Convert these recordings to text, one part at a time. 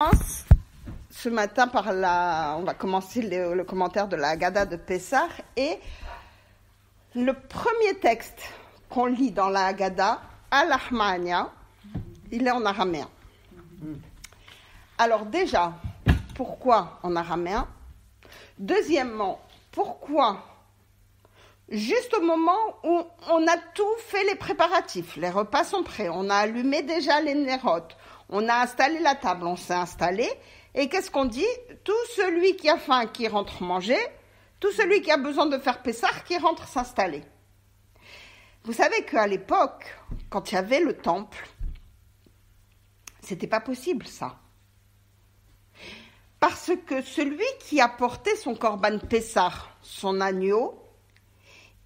commence ce matin on va commencer le commentaire de la Haggadah de Pessah, et le premier texte qu'on lit dans la Haggadah, Al-Ahmania, il est en araméen. Alors déjà, pourquoi en araméen? Deuxièmement, pourquoi juste au moment où on a tout fait les préparatifs, les repas sont prêts, on a allumé déjà les nérotes, on a installé la table, on s'est installé, et qu'est-ce qu'on dit? Tout celui qui a faim, qui rentre manger, tout celui qui a besoin de faire Pessah, qui rentre s'installer. Vous savez qu'à l'époque, quand il y avait le temple, c'était pas possible ça. Parce que celui qui apportait son korban Pessah, son agneau,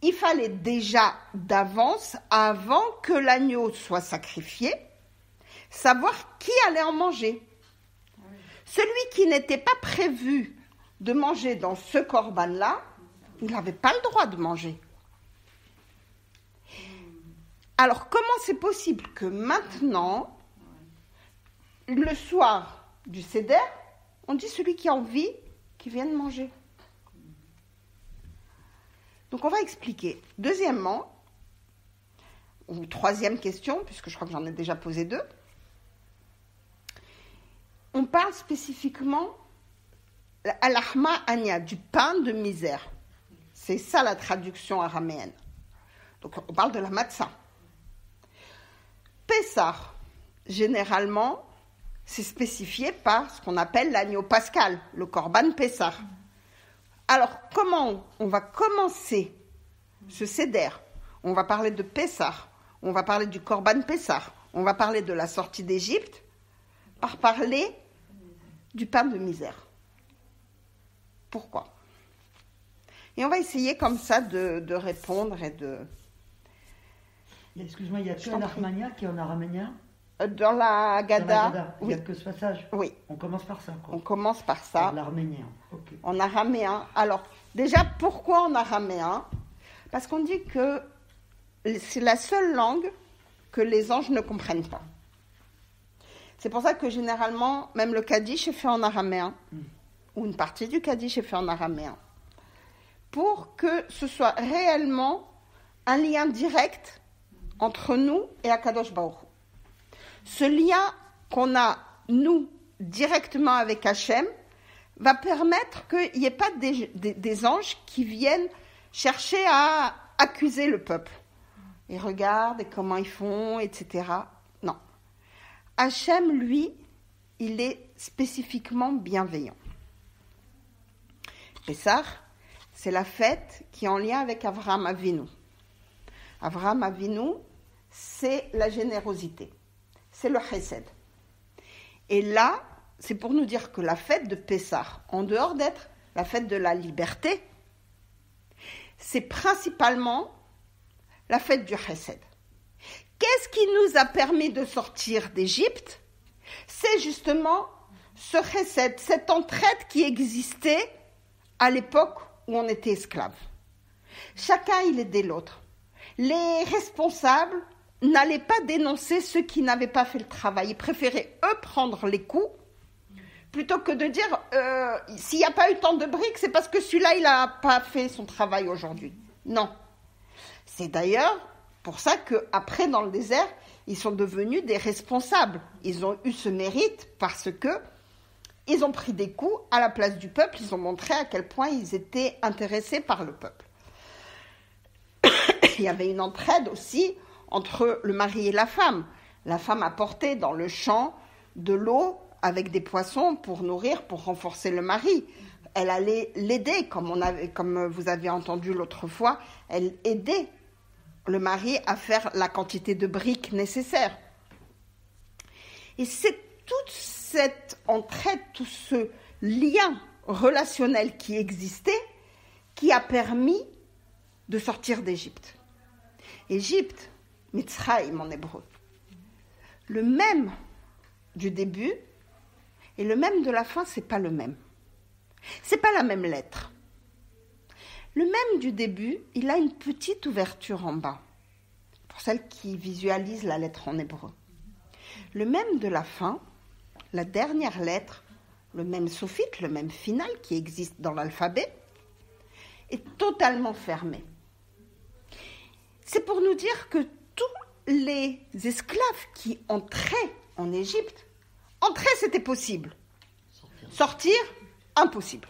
il fallait déjà d'avance, avant que l'agneau soit sacrifié, savoir qui allait en manger. Celui qui n'était pas prévu de manger dans ce korban-là, il n'avait pas le droit de manger. Alors, comment c'est possible que maintenant, le soir du Seder, on dit celui qui a envie, qui vienne manger? Donc, on va expliquer. Deuxièmement, ou troisième question, puisque je crois que j'en ai déjà posé deux, on parle spécifiquement al-ahma ania, du pain de misère. C'est ça la traduction araméenne. Donc, on parle de la matzah. Pessah, généralement, c'est spécifié par ce qu'on appelle l'agneau pascal, le korban Pessah. Alors, comment on va commencer ce Seder? On va parler de Pessah, on va parler du korban Pessah, on va parler de la sortie d'Égypte, par parler du pain de misère. Pourquoi? Et on va essayer comme ça de répondre et de... Excuse-moi, il y a que l'Armania qui est en araméen? Dans la Haggadah, il n'y a que ce passage? Oui. On commence par ça, quoi. On commence par ça. L'arménien, ok. En araméen. Alors, déjà, pourquoi en araméen? Parce qu'on dit que c'est la seule langue que les anges ne comprennent pas. C'est pour ça que généralement, même le Kaddish est fait en araméen, ou une partie du Kaddish est fait en araméen, pour que ce soit réellement un lien direct entre nous et Akadosh Baruch Hu. Ce lien qu'on a, nous, directement avec Hachem, va permettre qu'il n'y ait pas des anges qui viennent chercher à accuser le peuple. Ils regardent et comment ils font, etc. Non. Hachem, lui, il est spécifiquement bienveillant. Pessah, c'est la fête qui est en lien avec Avraham Avinu. Avraham Avinu, c'est la générosité. C'est le chesed. Et là, c'est pour nous dire que la fête de Pessah, en dehors d'être la fête de la liberté, c'est principalement la fête du chesed. Qu'est-ce qui nous a permis de sortir d'Égypte? C'est justement ce chesed, cette entraide qui existait à l'époque où on était esclave. Chacun, il aidait l'autre. Les responsables n'allaient pas dénoncer ceux qui n'avaient pas fait le travail. Ils préféraient, eux, prendre les coups, plutôt que de dire s'il n'y a pas eu tant de briques, c'est parce que celui-là, il n'a pas fait son travail aujourd'hui. Non. C'est d'ailleurs pour ça qu'après, dans le désert, ils sont devenus des responsables. Ils ont eu ce mérite parce que ils ont pris des coups à la place du peuple. Ils ont montré à quel point ils étaient intéressés par le peuple. Il y avait une entraide aussi entre le mari et la femme. La femme apportait dans le champ de l'eau avec des poissons pour nourrir, pour renforcer le mari. Elle allait l'aider, comme vous avez entendu l'autre fois, elle aidait le mari à faire la quantité de briques nécessaire. Et c'est toute cette entraide, tout ce lien relationnel qui existait, qui a permis de sortir d'Égypte. Égypte, Mitzrayim en hébreu. Le même du début et le même de la fin, c'est pas le même. C'est pas la même lettre. Le même du début, il a une petite ouverture en bas, pour celles qui visualisent la lettre en hébreu. Le même de la fin, la dernière lettre, le même soufite, le même final qui existe dans l'alphabet, est totalement fermé. C'est pour nous dire que tous les esclaves qui entraient en Égypte, entrer c'était possible, sortir impossible.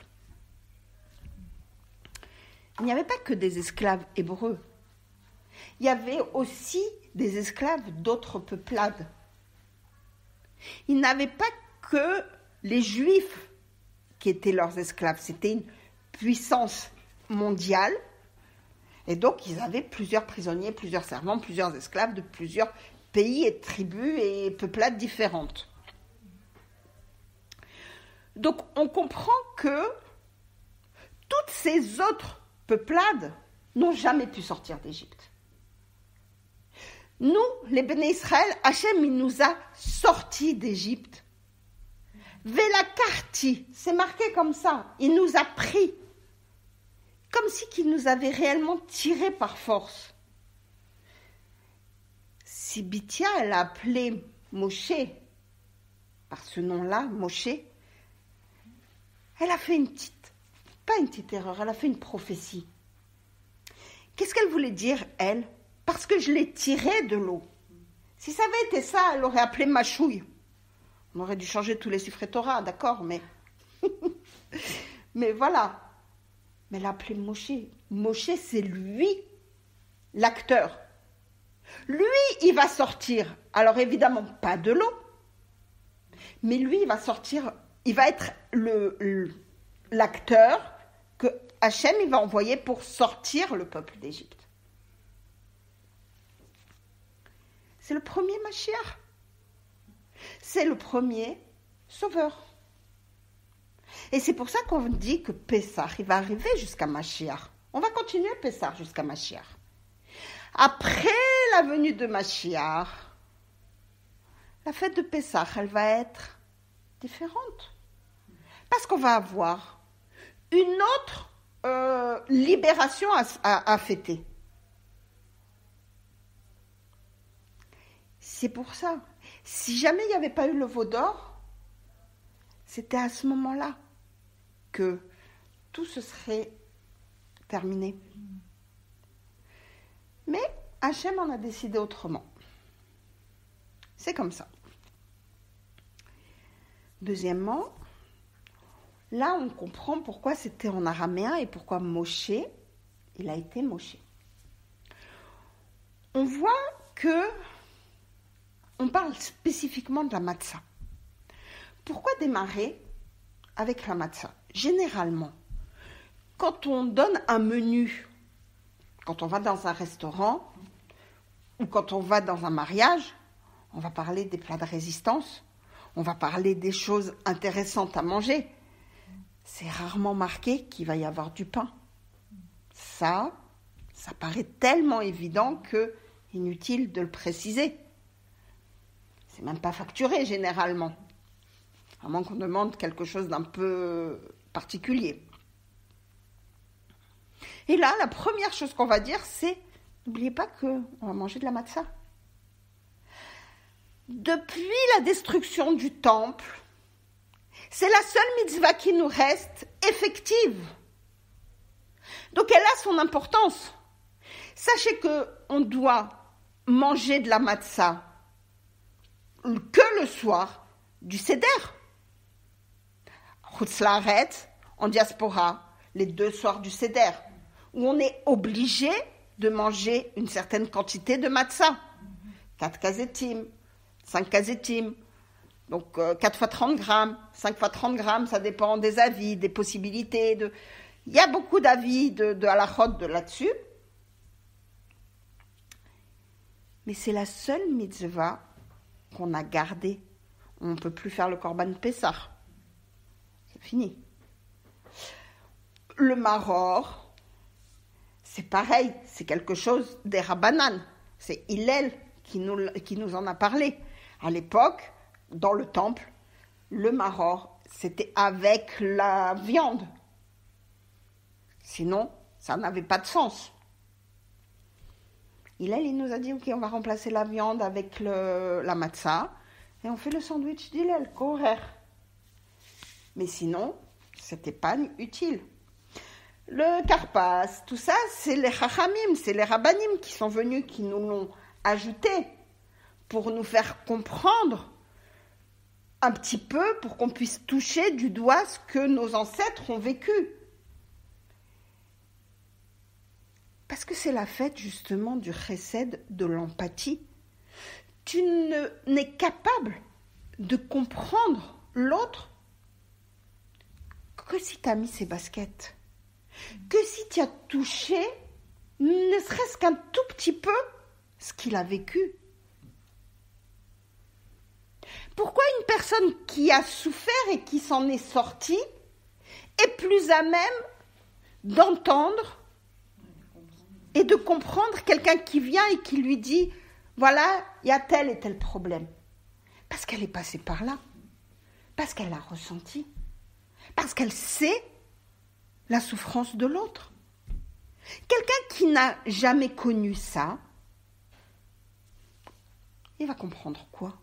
Il n'y avait pas que des esclaves hébreux, il y avait aussi des esclaves d'autres peuplades. Ils n'avaient pas que les Juifs qui étaient leurs esclaves, c'était une puissance mondiale, et donc ils avaient plusieurs prisonniers, plusieurs servants, plusieurs esclaves de plusieurs pays et tribus et peuplades différentes. Donc on comprend que toutes ces autres peuplades n'ont jamais pu sortir d'Égypte. Nous, les Béné Israël, Hachem, il nous a sortis d'Égypte. Velakarti, c'est marqué comme ça, il nous a pris. Comme si qu'il nous avait réellement tirés par force. Si Bithia, elle a appelé Moshe, par ce nom-là, Moshe, elle a fait pas une petite erreur, elle a fait une prophétie. Qu'est-ce qu'elle voulait dire, elle ? Parce que je l'ai tiré de l'eau. Si ça avait été ça, elle aurait appelé Machouille. On aurait dû changer tous les Sifrei Torah, d'accord, mais... mais voilà. Mais elle a appelé Moshe. Moshe, c'est lui, l'acteur. Lui, il va sortir. Alors évidemment, pas de l'eau. Mais lui, il va sortir, il va être l'acteur que Hachem, il va envoyer pour sortir le peuple d'Égypte. C'est le premier Mashiach. C'est le premier sauveur. Et c'est pour ça qu'on dit que Pessah, il va arriver jusqu'à Mashiach. On va continuer Pessah jusqu'à Mashiach. Après la venue de Mashiach, la fête de Pessah, elle va être différente. Parce qu'on va avoir une autre libération à fêter. C'est pour ça. Si jamais il n'y avait pas eu le veau d'or, c'était à ce moment-là que tout se serait terminé. Mais Hachem en a décidé autrement. C'est comme ça. Deuxièmement, là on comprend pourquoi c'était en araméen et pourquoi Moshe, il a été Moshe. On voit que on parle spécifiquement de la matzah. Pourquoi démarrer avec la matzah ? Généralement, quand on donne un menu, quand on va dans un restaurant ou quand on va dans un mariage, on va parler des plats de résistance, on va parler des choses intéressantes à manger. C'est rarement marqué qu'il va y avoir du pain. Ça paraît tellement évident que inutile de le préciser. C'est même pas facturé généralement, à moins qu'on demande quelque chose d'un peu particulier. Et là, la première chose qu'on va dire, c'est n'oubliez pas qu'on va manger de la matzah. Depuis la destruction du temple, c'est la seule mitzvah qui nous reste effective. Donc elle a son importance. Sachez qu'on doit manger de la matzah que le soir du Seder. Chutz la'aretz, en diaspora, les 2 soirs du Seder, où on est obligé de manger une certaine quantité de matzah. 4 kazetim, 5 kazetim, donc 4 fois 30 grammes, 5 fois 30 grammes, ça dépend des avis, des possibilités. Il y a beaucoup d'avis de halachot là-dessus. Mais c'est la seule mitzvah qu'on a gardée. On ne peut plus faire le korban Pessah. C'est fini. Le maror, c'est pareil, c'est quelque chose des Rabbanan. C'est Hillel qui nous en a parlé. À l'époque, dans le temple, le maror, c'était avec la viande. Sinon, ça n'avait pas de sens. Hillel, il nous a dit, ok, on va remplacer la viande avec la matzah. et on fait le sandwich d'Hillel, Korer. Mais sinon, cette épargne utile. Le karpas, tout ça, c'est les chachamim, c'est les rabbanim qui sont venus, qui nous l'ont ajouté pour nous faire comprendre un petit peu, pour qu'on puisse toucher du doigt ce que nos ancêtres ont vécu. Parce que c'est la fête justement du chesed, de l'empathie. Tu n'es capable de comprendre l'autre que si tu as mis ses baskets, que si tu as touché, ne serait-ce qu'un tout petit peu, ce qu'il a vécu. Pourquoi une personne qui a souffert et qui s'en est sortie est plus à même d'entendre et de comprendre quelqu'un qui vient et qui lui dit « Voilà, il y a tel et tel problème. » Parce qu'elle est passée par là, parce qu'elle a ressenti, parce qu'elle sait la souffrance de l'autre. Quelqu'un qui n'a jamais connu ça, il va comprendre quoi ?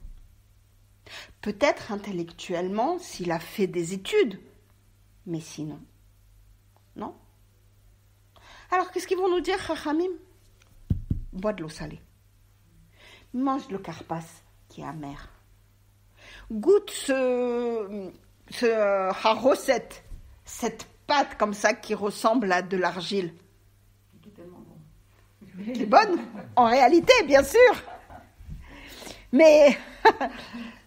Peut-être intellectuellement s'il a fait des études, mais sinon, non. Alors qu'est-ce qu'ils vont nous dire, Chachamim ? Bois de l'eau salée. Mange le karpas qui est amer. Goûte ce haroset, cette pâte comme ça qui ressemble à de l'argile. Qui est tellement bon. Qui est bonne, en réalité, bien sûr. Mais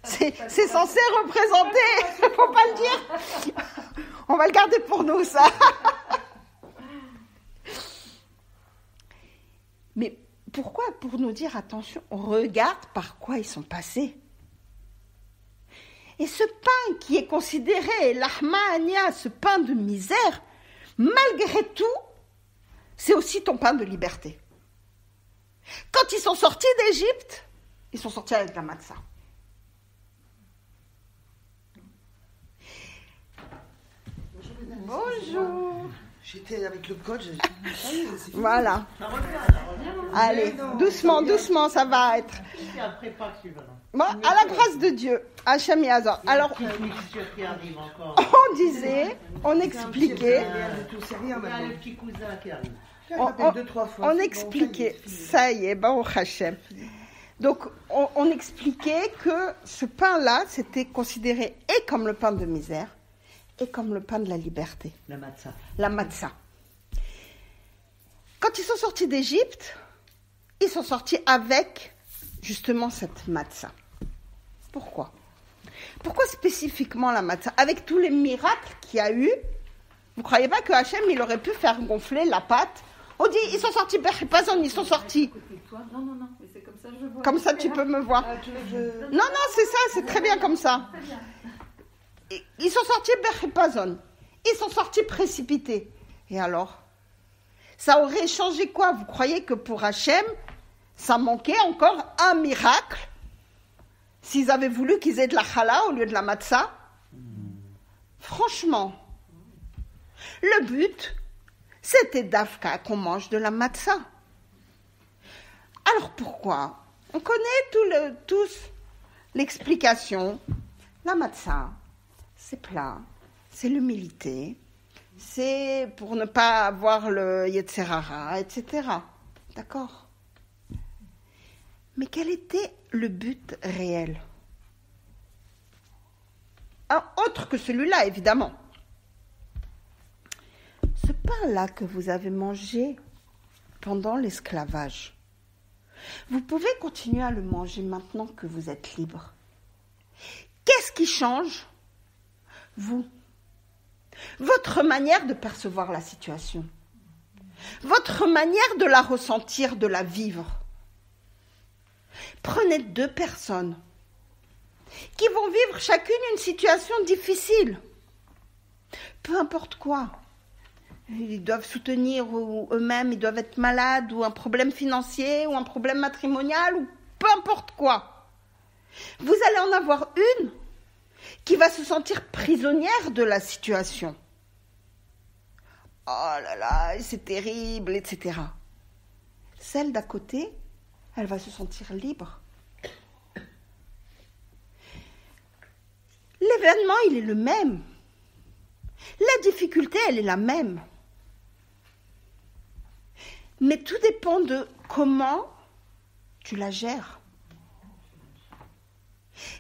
c'est censé représenter, faut pas le dire. On va le garder pour nous, ça. Mais pourquoi ? Pour nous dire, attention, regarde par quoi ils sont passés. Et ce pain qui est considéré, l'ahma ania, ce pain de misère, malgré tout, c'est aussi ton pain de liberté. Quand ils sont sortis d'Égypte, ils sont sortis avec la matzah. Bonjour. J'étais avec le coach. Voilà. Allez, doucement, doucement, ça va être. Bon, à la grâce de Dieu, Hachem Yazor. Alors, on disait, on expliquait. Le petit cousin qui arrive. On expliquait, ça y est, Baruch Hashem. Donc, on expliquait que ce pain-là, c'était considéré et comme le pain de misère, et comme le pain de la liberté. La matzah. La matzah. Quand ils sont sortis d'Égypte, ils sont sortis avec justement cette matzah. Pourquoi ? Pourquoi spécifiquement la matzah ? Avec tous les miracles qu'il y a eu, vous ne croyez pas que Hachem, il aurait pu faire gonfler la pâte ? On dit, ils sont sortis, ils sont sortis. Non, mais c'est comme ça que je vois. Comme ça, tu peux me voir. Non, c'est ça, c'est très bien comme ça. Ils sont sortis berchipazon. Ils sont sortis précipités. Et alors ? Ça aurait changé quoi ? Vous croyez que pour Hachem, ça manquait encore un miracle s'ils avaient voulu qu'ils aient de la challah au lieu de la matzah ? Franchement, le but, c'était d'Afka qu'on mange de la matzah. Alors pourquoi ? On connaît tous l'explication. La matzah, c'est plat, c'est l'humilité, c'est pour ne pas avoir le Yetzerara, etc. D'accord ? Mais quel était le but réel ? Autre que celui-là, évidemment. Ce pain-là que vous avez mangé pendant l'esclavage, vous pouvez continuer à le manger maintenant que vous êtes libre. Qu'est-ce qui change ? Vous. Votre manière de percevoir la situation. Votre manière de la ressentir, de la vivre. Prenez 2 personnes qui vont vivre chacune une situation difficile. Peu importe quoi. Ils doivent soutenir ou eux-mêmes, ils doivent être malades, ou un problème financier, ou un problème matrimonial, ou peu importe quoi. Vous allez en avoir une qui va se sentir prisonnière de la situation. Oh là là, c'est terrible, etc. Celle d'à côté, elle va se sentir libre. L'événement, il est le même. La difficulté, elle est la même. Mais tout dépend de comment tu la gères.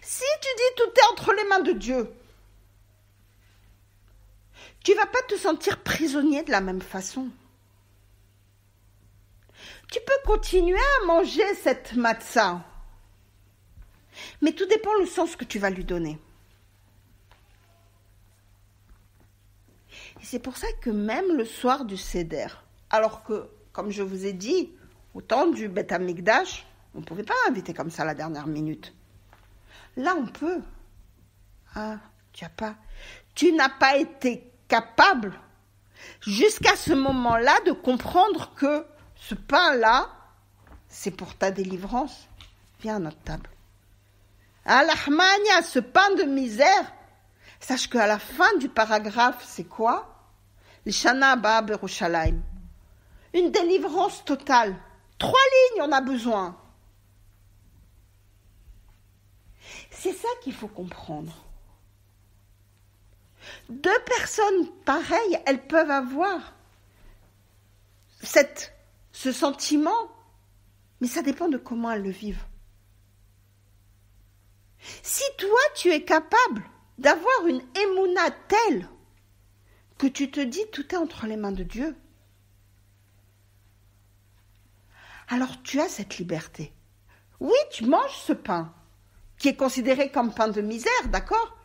Si tu dis tout est entre les mains de Dieu, tu ne vas pas te sentir prisonnier de la même façon. Tu peux continuer à manger cette matzah, mais tout dépend du sens que tu vas lui donner. Et c'est pour ça que même le soir du Seder, alors que, comme je vous ai dit, au temps du Beth Amikdash, on ne pouvait pas inviter comme ça à la dernière minute. Là, on peut. Ah, tu n'as pas été capable, jusqu'à ce moment-là, de comprendre que ce pain-là, c'est pour ta délivrance. Viens à notre table. Al-Ahmania, ce pain de misère, sache qu'à la fin du paragraphe, c'est quoi? L'Shana Abba Berushalayim. Une délivrance totale. 3 lignes, on a besoin. C'est ça qu'il faut comprendre. 2 personnes pareilles, elles peuvent avoir ce sentiment, mais ça dépend de comment elles le vivent. Si toi, tu es capable d'avoir une émouna telle que tu te dis tout est entre les mains de Dieu, alors tu as cette liberté. Oui, tu manges ce pain, qui est considéré comme pain de misère, d'accord?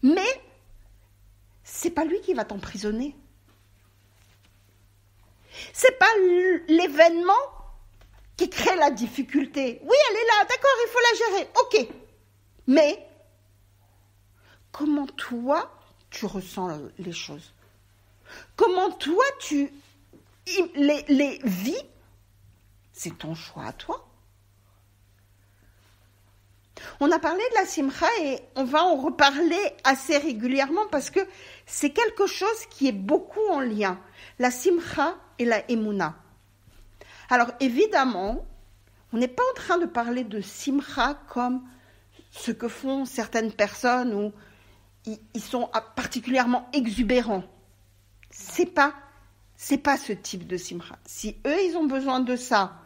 Mais c'est pas lui qui va t'emprisonner. C'est pas l'événement qui crée la difficulté. Oui, elle est là, d'accord, il faut la gérer, ok. Mais comment toi, tu ressens les choses? Comment toi, tu les vis? C'est ton choix à toi. On a parlé de la simcha et on va en reparler assez régulièrement parce que c'est quelque chose qui est beaucoup en lien. La simcha et la émouna. Alors évidemment, on n'est pas en train de parler de simcha comme ce que font certaines personnes où ils sont particulièrement exubérants. C'est pas ce type de simcha. Si eux, ils ont besoin de ça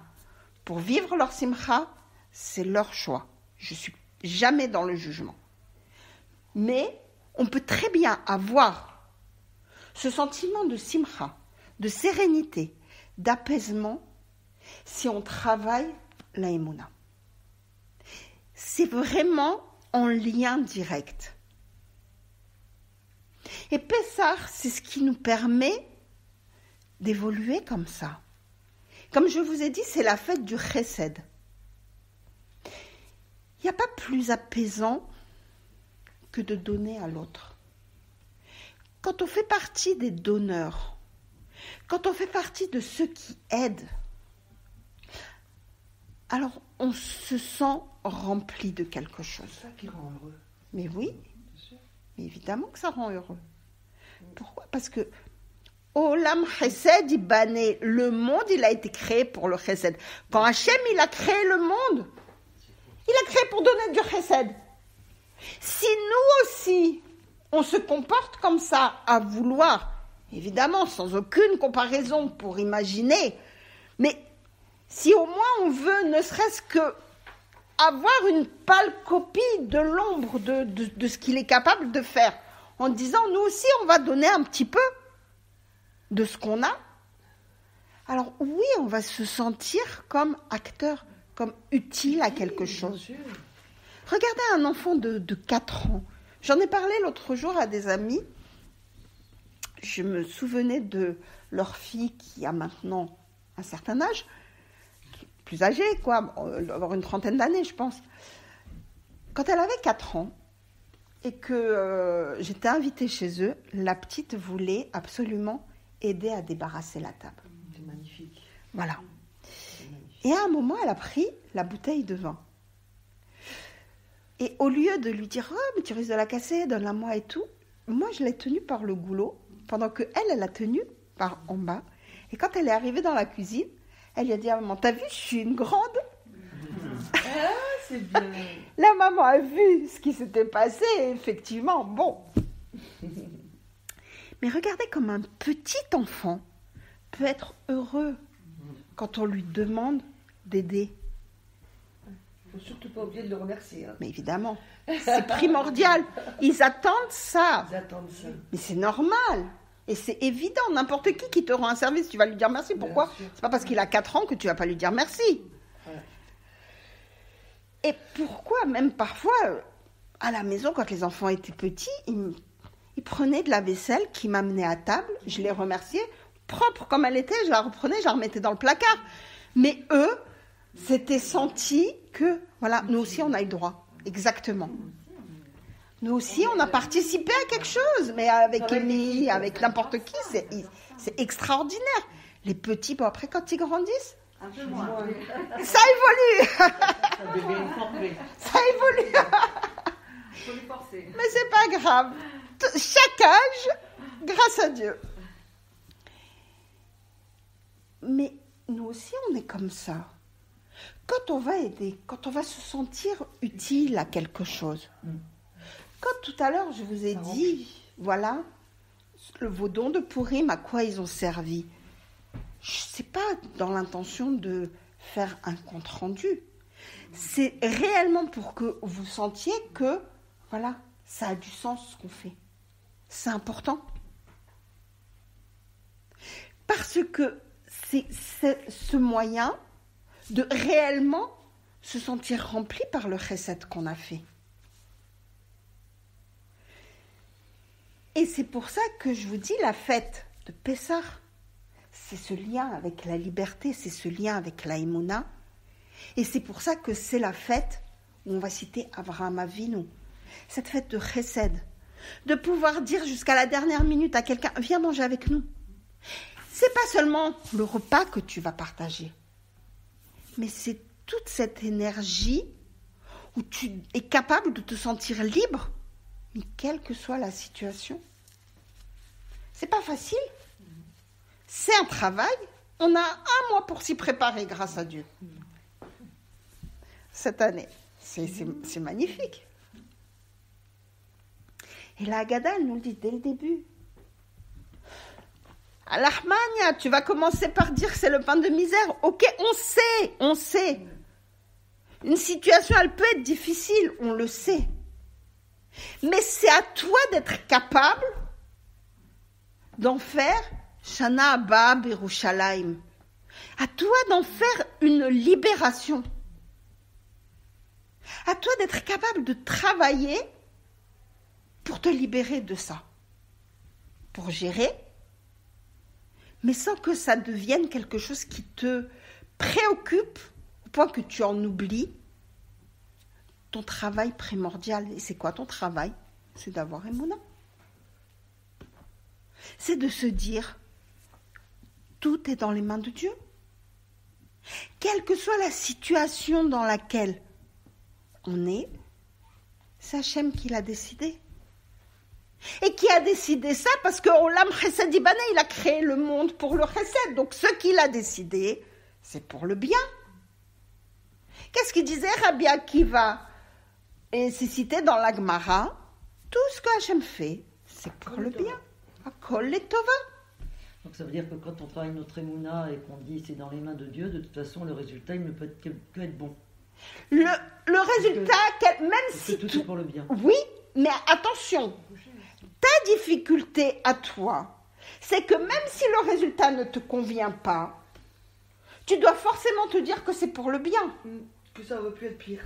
pour vivre leur simcha, c'est leur choix. Je suis jamais dans le jugement. Mais on peut très bien avoir ce sentiment de simcha, de sérénité, d'apaisement, si on travaille la émouna. C'est vraiment en lien direct. Et Pessah, c'est ce qui nous permet d'évoluer comme ça. Comme je vous ai dit, c'est la fête du chesed. Il n'y a pas plus apaisant que de donner à l'autre. Quand on fait partie des donneurs, quand on fait partie de ceux qui aident, alors on se sent rempli de quelque chose. C'est ça qui rend heureux. Mais oui, mais évidemment que ça rend heureux. Pourquoi? Parce que Olam Chesed Ibané, le monde, il a été créé pour le Chesed. Quand Hachem, il a créé le monde, il a créé pour donner du Chesed. Si nous aussi, on se comporte comme ça, à vouloir, évidemment, sans aucune comparaison pour imaginer, mais si au moins on veut, ne serait-ce que avoir une pâle copie de l'ombre de ce qu'il est capable de faire, en disant, nous aussi, on va donner un petit peu de ce qu'on a, alors oui, on va se sentir comme acteur, comme utile à quelque chose. Regardez un enfant de 4 ans. J'en ai parlé l'autre jour à des amis. Je me souvenais de leur fille qui a maintenant un certain âge, plus âgée, quoi, avoir une 30aine d'années, je pense. Quand elle avait 4 ans et que j'étais invitée chez eux, la petite voulait absolument aider à débarrasser la table. C'est magnifique. Voilà. C'est magnifique. Et à un moment, elle a pris la bouteille de vin. Et au lieu de lui dire « Oh, mais tu risques de la casser, donne-la-moi et tout », moi, je l'ai tenue par le goulot, pendant qu'elle l'a tenue par en bas. Et quand elle est arrivée dans la cuisine, elle lui a dit à maman, t'as vu, je suis une grande. C'est bien. La maman a vu ce qui s'était passé, et effectivement, bon. Mais regardez comme un petit enfant peut être heureux quand on lui demande d'aider. Il ne faut surtout pas oublier de le remercier. Hein. Mais évidemment, c'est primordial. Ils attendent ça. Ils attendent ça. Mais c'est normal. Et c'est évident. N'importe qui te rend un service, tu vas lui dire merci. Pourquoi? Bien sûr. C'est pas parce qu'il a 4 ans que tu vas pas lui dire merci. Ouais. Et pourquoi, même parfois, à la maison, quand les enfants étaient petits, ils prenaient de la vaisselle qui m'amenaient à table, je les remerciais, propre comme elle était, je la reprenais, je la remettais dans le placard. Mais eux, c'était senti que, voilà, nous aussi on a eu droit. Exactement. Nous aussi on a participé à quelque chose, mais avec Émilie, avec n'importe qui, c'est extraordinaire. Les petits, bon après quand ils grandissent, Un peu moins. ça évolue, Ça devient formé. ça évolue. Faut les forcer. Mais c'est pas grave. Chaque âge, grâce à Dieu. Mais nous aussi, on est comme ça. Quand on va aider, quand on va se sentir utile à quelque chose. Quand tout à l'heure, je vous ai dit, voilà, vos dons de Pourim, à quoi ils ont servi. C'est pas dans l'intention de faire un compte-rendu. C'est réellement pour que vous sentiez que, voilà, ça a du sens ce qu'on fait. C'est important. Parce que c'est ce moyen de réellement se sentir rempli par le chesed qu'on a fait. Et c'est pour ça que je vous dis, la fête de Pessah, c'est ce lien avec la liberté, c'est ce lien avec la Emouna. Et c'est pour ça que c'est la fête où on va citer Avraham Avinu. Cette fête de chesed, de pouvoir dire jusqu'à la dernière minute à quelqu'un, viens manger avec nous. C'est pas seulement le repas que tu vas partager, mais c'est toute cette énergie où tu es capable de te sentir libre, mais quelle que soit la situation. C'est pas facile. C'est un travail. On a 1 mois pour s'y préparer, grâce à Dieu. Cette année, c'est magnifique. Et la Haggadah, elle nous le dit dès le début. À l'Armania, tu vas commencer par dire que c'est le pain de misère. Ok, on sait. Une situation, elle peut être difficile, on le sait. Mais c'est à toi d'être capable d'en faire Shana Haba Birushalayim. À toi d'en faire une libération. À toi d'être capable de travailler pour te libérer de ça. Pour gérer, mais sans que ça devienne quelque chose qui te préoccupe au point que tu en oublies ton travail primordial. Et c'est quoi ton travail? C'est d'avoir Emouna. C'est de se dire, tout est dans les mains de Dieu. Quelle que soit la situation dans laquelle on est, c'est Hachem qui l'a décidé. Et qui a décidé ça parce que Olam Chesed Ibané, il a créé le monde pour le Chesed. Donc ce qu'il a décidé, c'est pour le bien. Qu'est-ce qu'il disait Rabbi Akiva? Et c'est cité dans la Gemara, tout ce que Hachem fait, c'est pour le bien. Akol Letova. Donc ça veut dire que quand on travaille notre émouna et qu'on dit c'est dans les mains de Dieu, de toute façon le résultat il ne peut être que être bon. Le résultat, même si tout est pour le bien. Oui, mais attention, ta difficulté à toi, c'est que même si le résultat ne te convient pas, tu dois forcément te dire que c'est pour le bien. Que ça aurait pu être pire.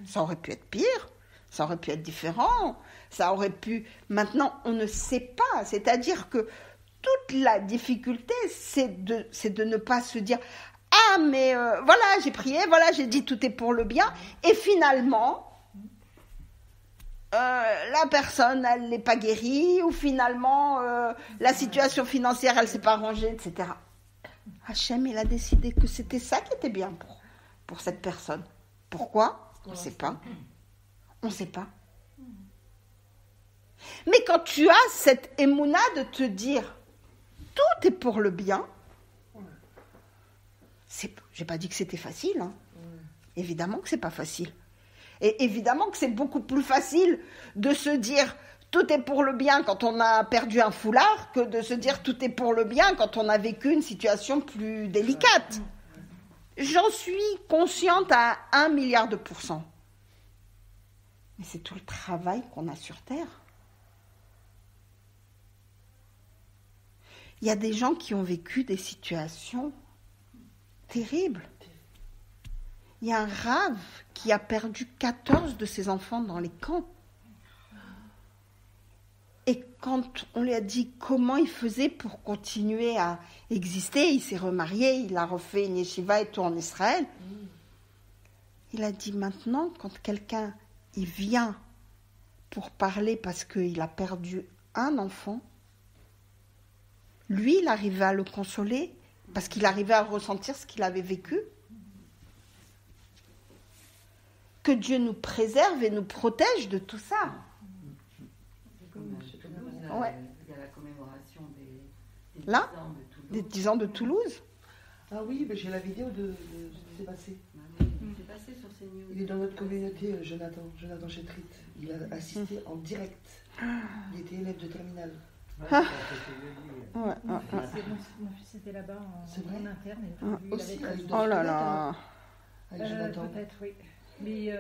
Ça aurait pu être pire, ça aurait pu être différent, ça aurait pu... Maintenant, on ne sait pas, c'est-à-dire que toute la difficulté, c'est de ne pas se dire « Ah, mais voilà, j'ai prié, voilà, j'ai dit tout est pour le bien », et finalement... la personne, elle n'est pas guérie, ou finalement, la situation financière, elle ne s'est pas arrangée, etc. Hachem, il a décidé que c'était ça qui était bien pour cette personne. Pourquoi? On ne sait pas. On ne sait pas. Mais quand tu as cette émouna de te dire, tout est pour le bien, je n'ai pas dit que c'était facile, hein. Évidemment que c'est pas facile. Et évidemment que c'est beaucoup plus facile de se dire tout est pour le bien quand on a perdu un foulard que de se dire tout est pour le bien quand on a vécu une situation plus délicate. J'en suis consciente à 1 milliard de pourcents. Mais c'est tout le travail qu'on a sur Terre. Il y a des gens qui ont vécu des situations terribles. Il y a un Rav qui a perdu 14 de ses enfants dans les camps. Et quand on lui a dit comment il faisait pour continuer à exister, il s'est remarié, il a refait une yeshiva et tout en Israël. Il a dit maintenant, quand quelqu'un il vient pour parler parce qu'il a perdu un enfant, lui, il arrivait à le consoler parce qu'il arrivait à ressentir ce qu'il avait vécu. Que Dieu nous préserve et nous protège de tout ça. Comme chez Toulouse, Ouais. il y a la commémoration des Là 10 ans de Toulouse. Des 10 ans de Toulouse. Ah oui, j'ai la vidéo de ce qui s'est passé. Oui, c'est passé sur ces news. Il est dans notre communauté, Jonathan Chetrit. Il a assisté en direct. Il était élève de terminale. Ouais, Mon fils était là-bas C'est vrai en interne. Et Ah, lui, il aussi, avait il Oh là là. Avec Jonathan. peut-être, oui. Mais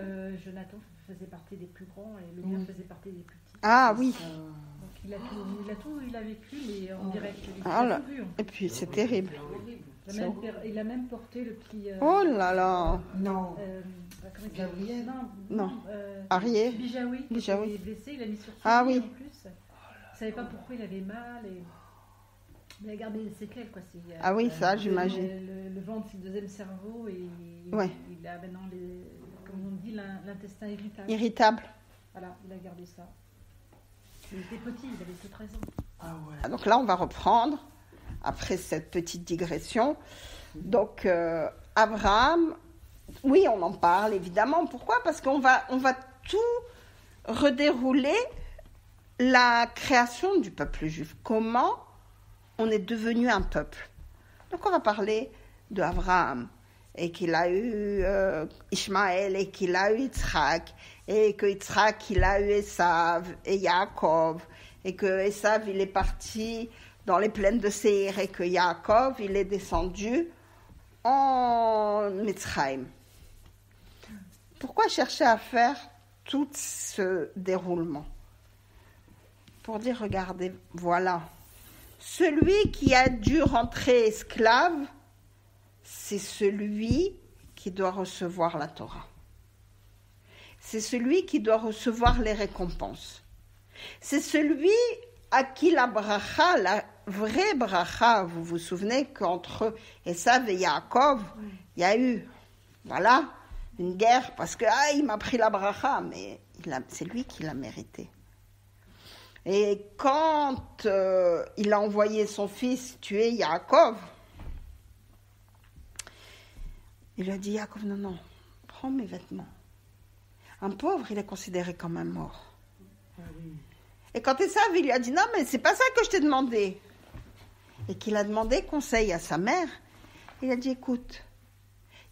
Jonathan faisait partie des plus grands et le mien faisait partie des plus petits. Ah oui. Donc il a vécu, mais en direct. Il Ah a là. tout vu. Et puis c'est terrible. Il a même porté le petit. Oh là là. Non. Comment il Gabriel. Non. Arié. Bijaoui. Bijaoui. Il est blessé, il a mis sur son Ah lit oui. en plus. Il ne savait pas pourquoi il avait mal. Et... Il a gardé des séquelles, quoi. Ah oui, ça, j'imagine. Le ventre, c'est le deuxième cerveau et Ouais. il a maintenant, comme on dit, l'intestin irritable. Irritable. Voilà, il a gardé ça. Il était petit, il avait que 13 ans. Ah ouais. Donc là, on va reprendre après cette petite digression. Donc, Abraham, oui, on en parle évidemment. Pourquoi ? Parce qu'on va tout redérouler la création du peuple juif. Comment on est devenu un peuple. Donc, on va parler d'Abraham et qu'il a eu Ishmaël et qu'il a eu Yitzhak et que Yitzhak il a eu Esav et Yaakov et que Esav il est parti dans les plaines de Séir et que Yaakov il est descendu en Mitzrayim. Pourquoi chercher à faire tout ce déroulement ? Pour dire, regardez, voilà, celui qui a dû rentrer esclave, c'est celui qui doit recevoir la Torah. C'est celui qui doit recevoir les récompenses. C'est celui à qui la bracha, la vraie bracha, vous vous souvenez qu'entre Esav et Yaakov, il y a eu, voilà, une guerre parce que il m'a pris la bracha, mais c'est lui qui l'a mérité. Et quand il a envoyé son fils tuer Yaakov, il lui a dit, Yaakov, non, prends mes vêtements. Un pauvre, il est considéré comme un mort. Et quand Esav, il lui a dit, non, mais c'est pas ça que je t'ai demandé. Et qu'il a demandé conseil à sa mère, il a dit, écoute,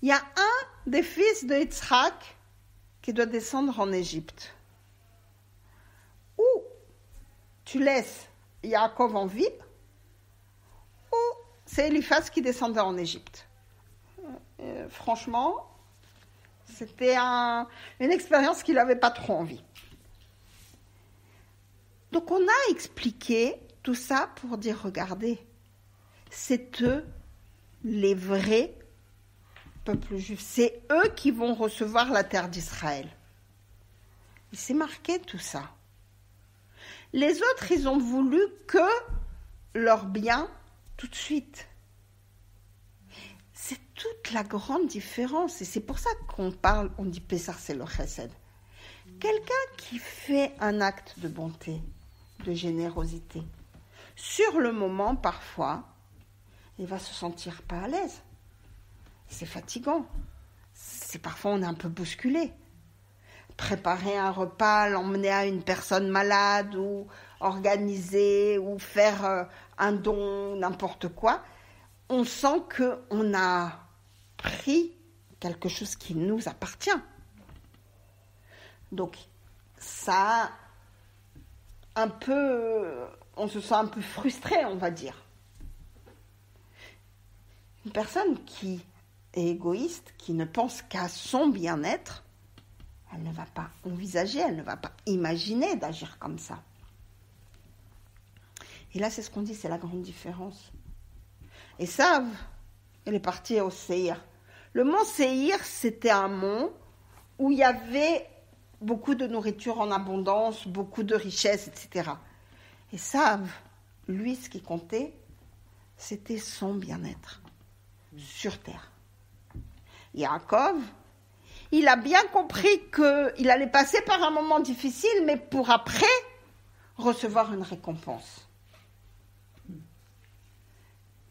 il y a un des fils de Yitzhak qui doit descendre en Égypte. Ou tu laisses Yaakov en vie, ou c'est Eliphaz qui descendait en Égypte. Franchement, c'était une expérience qu'il n'avait pas trop envie. Donc on a expliqué tout ça pour dire, regardez, c'est eux les vrais peuples juifs. C'est eux qui vont recevoir la terre d'Israël. Il s'est marqué tout ça. Les autres, ils ont voulu que leur bien tout de suite. C'est toute la grande différence. Et c'est pour ça qu'on parle, on dit Pessar, c'est le chesed. Quelqu'un qui fait un acte de bonté, de générosité, sur le moment, parfois, il va se sentir pas à l'aise. C'est fatigant. Parfois, on est un peu bousculé. Préparer un repas, l'emmener à une personne malade ou organiser ou faire un don, n'importe quoi, on sent qu'on a pris quelque chose qui nous appartient. Donc, ça, on se sent un peu frustré, on va dire. Une personne qui est égoïste, qui ne pense qu'à son bien-être, elle ne va pas envisager, elle ne va pas imaginer d'agir comme ça. Et là, c'est ce qu'on dit, c'est la grande différence. Et ça, elle est partie au Séhir. Le mont Séhir, c'était un mont où il y avait beaucoup de nourriture en abondance, beaucoup de richesses, etc. Et ça, lui, ce qui comptait, c'était son bien-être sur terre. Yaakov, il a bien compris qu'il allait passer par un moment difficile, mais pour après recevoir une récompense.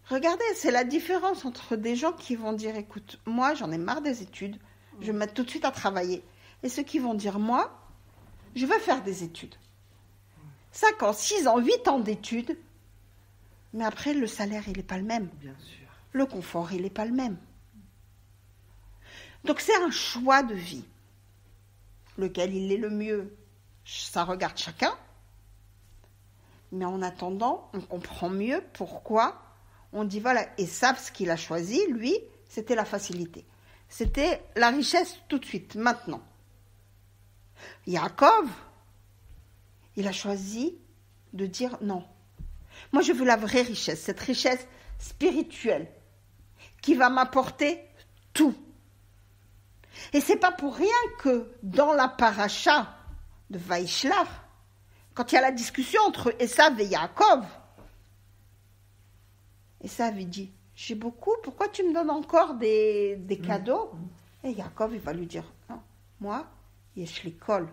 Regardez, c'est la différence entre des gens qui vont dire, écoute, moi j'en ai marre des études, je vais me mettre tout de suite à travailler. Et ceux qui vont dire, moi, je veux faire des études. 5 ans, 6 ans, 8 ans d'études, mais après le salaire, il n'est pas le même. Bien sûr. Le confort, il n'est pas le même. Donc c'est un choix de vie. Lequel il est le mieux, ça regarde chacun. Mais en attendant, on comprend mieux pourquoi on dit voilà, et savent ce qu'il a choisi, lui, c'était la facilité. C'était la richesse tout de suite, maintenant. Yaakov, il a choisi de dire non. Moi, je veux la vraie richesse, cette richesse spirituelle qui va m'apporter tout. Et c'est pas pour rien que dans la paracha de Vaïshlach, quand il y a la discussion entre Esav et Yaakov, Esav il dit, j'ai beaucoup, pourquoi tu me donnes encore des cadeaux? Et Yaakov il va lui dire, non, moi, yesh li kol,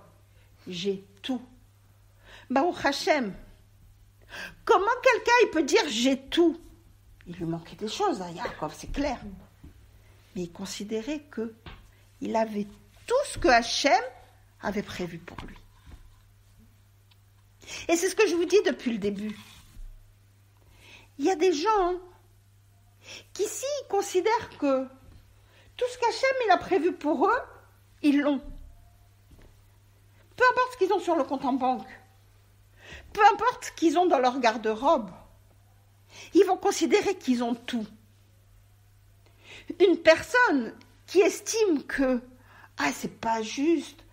j'ai tout. Baruch Hashem, comment quelqu'un il peut dire j'ai tout? Il lui manquait des choses à Yaakov, c'est clair. Mais il considérait que il avait tout ce que Hachem avait prévu pour lui. Et c'est ce que je vous dis depuis le début. Il y a des gens qui, s'ils considèrent que tout ce qu'Hachem il a prévu pour eux, ils l'ont. Peu importe ce qu'ils ont sur le compte en banque, peu importe ce qu'ils ont dans leur garde-robe, ils vont considérer qu'ils ont tout. Une personne qui estime que c'est pas juste,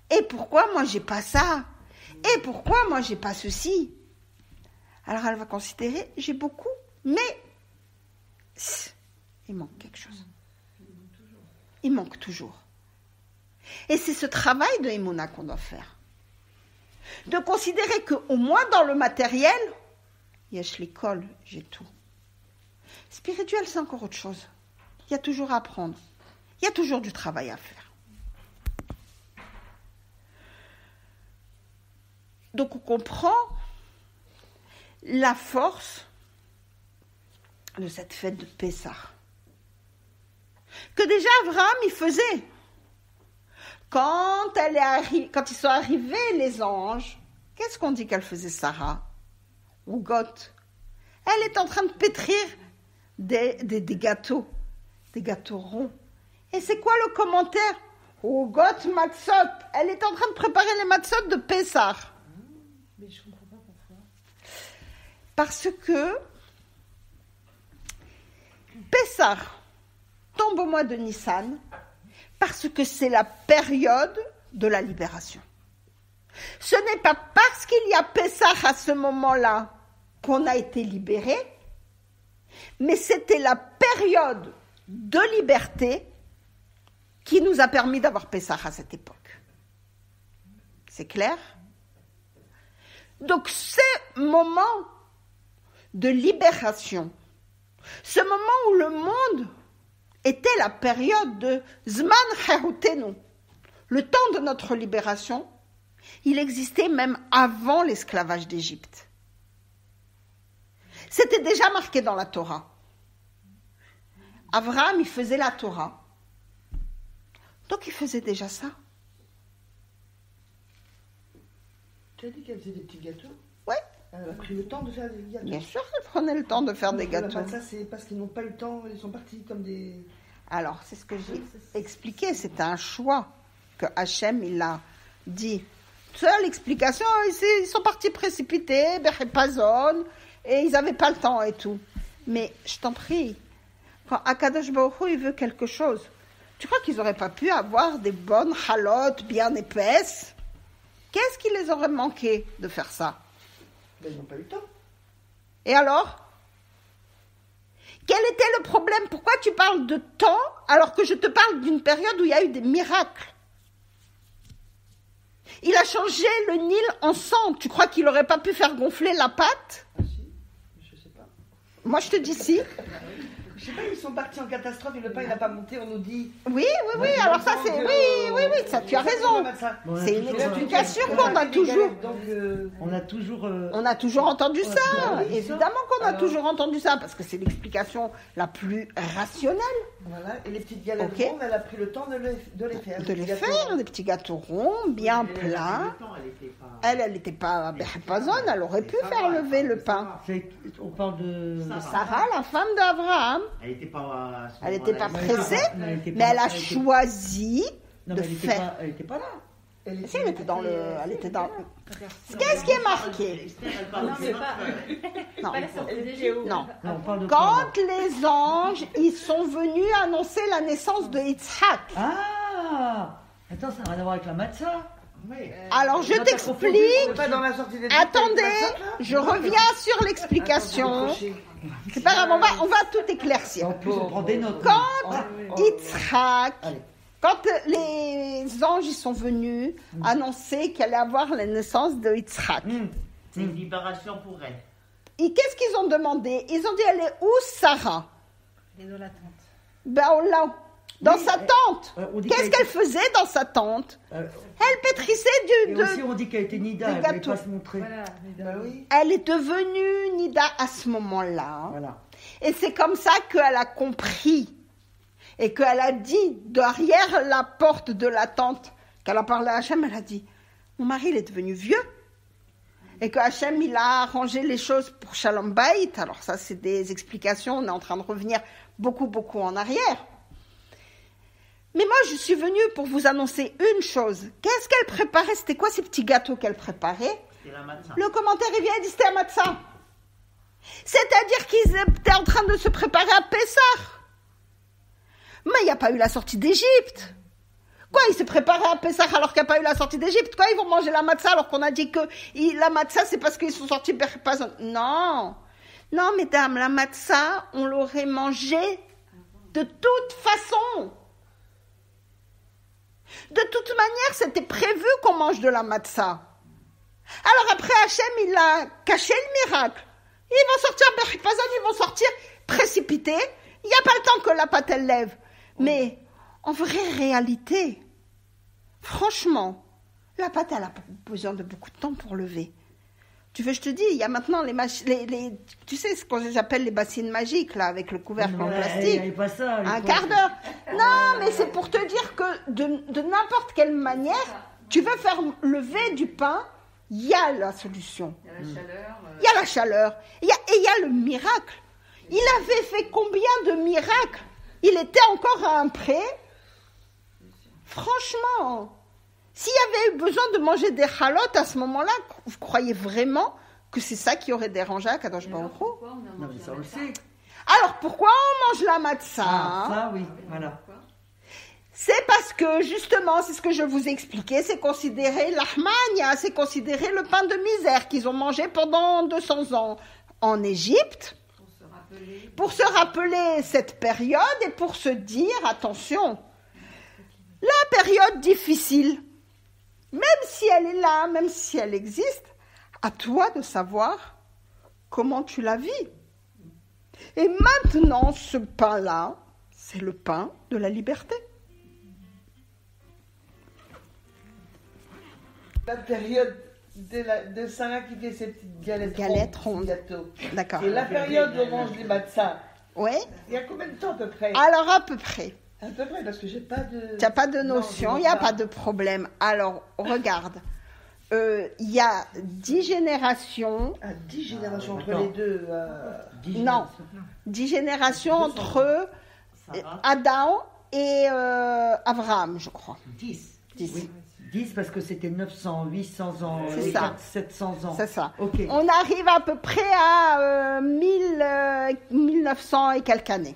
et pourquoi moi j'ai pas ça, et pourquoi moi j'ai pas ceci, alors elle va considérer j'ai beaucoup, mais il manque quelque chose. Il manque toujours. Et c'est ce travail de Emouna qu'on doit faire, de considérer qu'au moins dans le matériel, yesh li kol, j'ai tout. Spirituel, c'est encore autre chose. Il y a toujours à apprendre. Il y a toujours du travail à faire. Donc on comprend la force de cette fête de Pessah. Que déjà Abraham il faisait. Quand ils sont arrivés les anges, qu'est-ce qu'on dit qu'elle faisait Sarah? Ou Goth? Elle est en train de pétrir des gâteaux. Des gâteaux ronds. Et c'est quoi le commentaire? Oh, Goth matzot. Elle est en train de préparer les matzot de Pessah. Mais je comprends pas pourquoi. Parce que Pessah tombe au mois de Nissan, parce que c'est la période de la libération. Ce n'est pas parce qu'il y a Pessah à ce moment-là qu'on a été libéré, mais c'était la période de liberté qui nous a permis d'avoir Pessah à cette époque. C'est clair? Donc, ce moment de libération, ce moment où le monde était la période de Zman Cherutenu, le temps de notre libération, il existait même avant l'esclavage d'Égypte. C'était déjà marqué dans la Torah. Abraham, il faisait la Torah. Donc, il faisait déjà ça. Tu as dit qu'elle faisait des petits gâteaux? Oui. Elle a pris le temps de faire des gâteaux. Bien sûr qu'elle prenait le temps de faire des Donc, gâteaux. Ça, c'est parce qu'ils n'ont pas le temps, ils sont partis comme des... Alors, c'est ce que j'ai expliqué. C'était un choix que Hachem, il a dit. Seule explication, ils sont partis précipités, Berhepazon, et ils n'avaient pas le temps et tout. Mais je t'en prie, quand Akadosh Baruch Hu, il veut quelque chose, tu crois qu'ils n'auraient pas pu avoir des bonnes halotes bien épaisses? Qu'est-ce qui les aurait manqué de faire ça? Ben, ils n'ont pas eu le temps. Et alors? Quel était le problème? Pourquoi tu parles de temps alors que je te parle d'une période où il y a eu des miracles? Il a changé le Nil en sang. Tu crois qu'il n'aurait pas pu faire gonfler la pâte? Ah si, je sais pas. Moi, je te dis si. Je sais pas, ils sont partis en catastrophe et le pain il n'a pas monté, on nous dit. Oui, alors ça c'est... Oui, ça tu as raison. C'est une explication qu'on a toujours... On a toujours... On a toujours entendu ça. oui, Évidemment qu'on a Alors- toujours entendu ça, parce que c'est l'explication la plus rationnelle Voilà, et les petites galettes Ok. rondes, elle a pris le temps de les faire. de les gâteaux faire, des petits gâteaux ronds, bien pleins. Elle n'était pas Berhepazon, elle aurait pu faire lever le pain. On parle de... Sarah, la femme d'Abraham, Elle n'était pas. elle n'était pas Elle était pressée, pas- elle était mais pas- elle a elle était- choisi Non, de mais faire. elle n'était pas là. Si, elle était dans le... Elle était dans... Qu'est-ce qui est marqué? Non, c'est pas, Non. pas la sortie des Géos. Non. Non, on parle de quoi, Quand les anges, ils sont venus annoncer la naissance de Yitzhak. Ah Attends, ça n'a rien à voir avec la matzah. Alors je Dans ta t'explique. C'est pas dans la sortie des Attendez, je reviens sur l'explication. C'est pas grave, on va tout éclaircir. En plus, on prend des notes. Quand Yitzhak, Allez. quand les anges ils sont venus annoncer qu'il allait avoir la naissance de Yitzhak, C'est une libération pour elle. et qu'est-ce qu'ils ont demandé? Ils ont dit, elle est où Sarah? Les dans l'attente. Ben on l'a dans Oui, sa tente. on dit Qu'est-ce qu'elle faisait dans sa tente? Elle pétrissait Et aussi, on dit qu'elle était Nida, des elle ne voulait gâteaux. pas se montrer. Voilà. Bah oui. Elle est devenue Nida à ce moment-là. Voilà. Et c'est comme ça qu'elle a compris. Et qu'elle a dit, derrière la porte de la tente, qu'elle a parlé à Hachem, elle a dit, mon mari, il est devenu vieux. Et que Hachem, il a arrangé les choses pour Shalom Bayit. Alors ça, c'est des explications. On est en train de revenir beaucoup en arrière. Mais moi, je suis venue pour vous annoncer une chose. Qu'est-ce qu'elle préparait? C'était quoi ces petits gâteaux qu'elle préparait? C'est la matzah. Le commentaire, il vient, il dit c'était un matzah. C'est-à-dire qu'ils étaient en train de se préparer à Pessah. Mais il n'y a pas eu la sortie d'Égypte. Quoi, ils se préparaient à Pessah alors qu'il n'y a pas eu la sortie d'Égypte? Quoi, ils vont manger la matzah alors qu'on a dit que la matzah, c'est parce qu'ils sont sortis Berhepazon? Non. Non, mesdames, la matzah, on l'aurait mangée de toute façon. De toute manière, c'était prévu qu'on mange de la matzah. Alors après, Hachem, il a caché le miracle. Ils vont sortir Berhepazon, ils vont sortir précipités. Il n'y a pas le temps que la pâte, elle lève. Mais en vraie réalité, franchement, la pâte, elle a besoin de beaucoup de temps pour lever. Tu veux, je te dis, il y a maintenant tu sais ce qu'on appelle les bassines magiques, là, avec le couvercle en Il n'y plastique. avait pas ça. à Un l'époque. quart d'heure. Non, mais c'est pour te dire que de n'importe quelle manière, tu veux faire lever du pain, il y a la solution. Il y a la chaleur. Il y a la chaleur. Et il y a le miracle. Il avait fait combien de miracles? Il était encore à un pré. Franchement, s'il y avait eu besoin de manger des chalotes à ce moment-là, vous croyez vraiment que c'est ça qui aurait dérangé à Kadosh Baruch Hu? Pourquoi on a Non, mangé mais ça, la on le matzah? sait. Alors pourquoi on mange la matzah? Ah, ça, oui, voilà. Pourquoi? C'est parce que, justement, c'est ce que je vous ai expliqué, c'est considéré l'ahmania, c'est considéré le pain de misère qu'ils ont mangé pendant 200 ans en Égypte, pour se rappeler cette période et pour se dire, attention, la période difficile, même si elle est là, même si elle existe, à toi de savoir comment tu la vis. Et maintenant, ce pain-là, c'est le pain de la liberté. La période de Sarah qui fait ses petites galettes rondes. gâteaux. D'accord. Et la période où on mange les matzahs, Oui. il y a combien de temps à peu près? Alors, à peu près. À peu près, parce que j'ai pas de... Tu n'as pas de notion, il n'y a pas de problème. Alors, regarde. Il y a 10 générations. À 10 générations entre Attends. les deux. 10 Non. 10 générations entre Adam et Abraham, je crois. 10. 10. Oui. 10 parce que c'était 900, 800 ans, C'est et ça. 4, 700 ans. C'est ça. Ok. On arrive à peu près à 1900 et quelques années.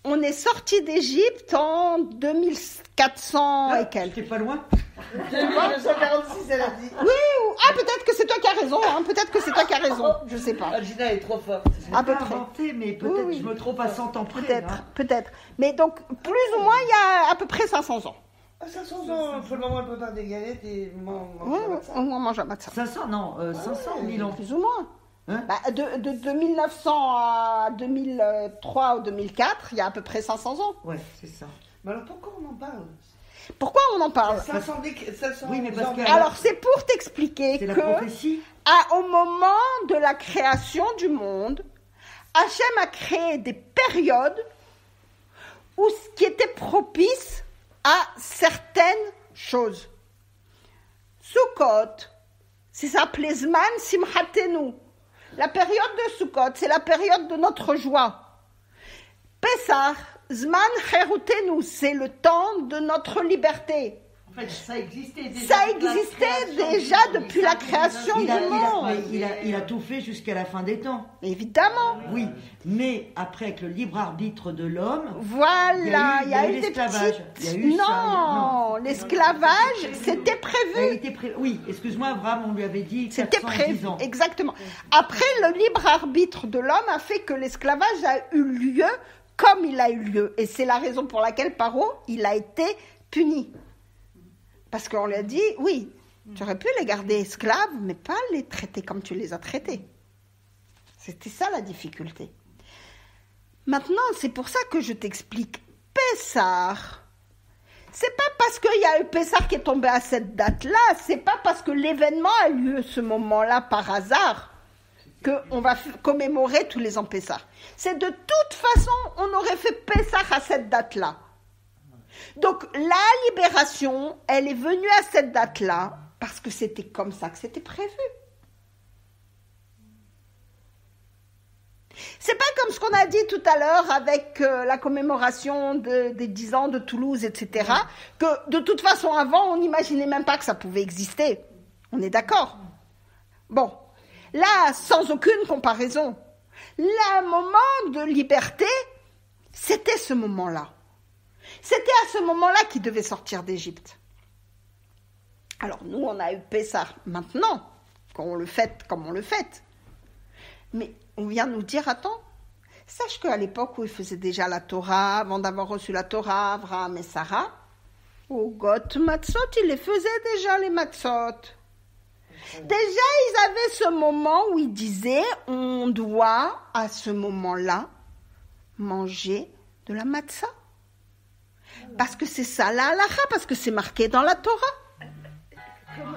On est sorti d'Égypte en 2400 et quelques. T'es pas loin? 1946, elle a dit. Peut-être que c'est toi qui as raison. Peut-être que c'est toi qui as raison. Je sais pas. Ah, Gina est trop forte. Je l'ai À peu pas près. inventé, mais peut-être Oui. je me trompe à 100 ans près. Peut-être, hein. peut-être. Mais donc, plus ou moins, il y a à peu près 500 ans. Ah, 500 ans, pour le moment, elle prépare des galettes et Oui, on mange un matin. 500, non, 500 000 ans. Plus ou moins. Hein? De 1900 à 2003 ou 2004, il y a à peu près 500 ans. Ouais, c'est ça. Mais alors pourquoi on en parle? Pourquoi on en parle 500 Oui, mais parce ans. que- Alors, c'est pour t'expliquer C'est la que, prophétie. au moment de la création du monde, Hachem a créé des périodes où ce qui était propice à certaines choses. Sukkot, c'est s'appelait Zman Simchatenu. La période de Sukkot, c'est la période de notre joie. Pessah, Zman Cherutenu, c'est le temps de notre liberté. En fait, ça existait déjà. Ça depuis la existait création déjà du monde. depuis la création Il du monde. a tout fait jusqu'à la fin des temps. Évidemment. Oui, mais après, avec le libre arbitre de l'homme, Voilà, il y a eu des l'esclavage. petites... Il y a eu ça, Non, l'esclavage, c'était prévu. Oui, excuse-moi, Abraham, on lui avait dit C'était 410 prévu, ans. exactement. Après, le libre arbitre de l'homme a fait que l'esclavage a eu lieu comme il a eu lieu. Et c'est la raison pour laquelle Paro, il a été puni. Parce qu'on lui a dit, oui, tu aurais pu les garder esclaves, mais pas les traiter comme tu les as traités. C'était ça la difficulté. Maintenant, c'est pour ça que je t'explique. Pessah, c'est pas parce qu'il y a eu Pessah qui est tombé à cette date-là, c'est pas parce que l'événement a lieu ce moment-là par hasard qu'on va commémorer tous les ans Pessah. C'est de toute façon, on aurait fait Pessah à cette date-là. Donc la libération, elle est venue à cette date-là parce que c'était comme ça que c'était prévu. C'est pas comme ce qu'on a dit tout à l'heure avec la commémoration des 10 ans de Toulouse, etc. Que de toute façon, avant, on n'imaginait même pas que ça pouvait exister. On est d'accord? Bon, là, sans aucune comparaison, le moment de liberté, c'était ce moment-là. C'était à ce moment-là qu'ils devaient sortir d'Égypte. Alors nous, on a eu Pessah maintenant, quand on le fête comme on le fête. Mais on vient nous dire, attends, sache qu'à l'époque où ils faisaient déjà la Torah, avant d'avoir reçu la Torah, Abraham et Sarah, au Got Matzot, ils les faisaient déjà les Matzot. Déjà, ils avaient ce moment où ils disaient, on doit, à ce moment-là, manger de la matzah. Parce que c'est ça la halakha, parce que c'est marqué dans la Torah. Comment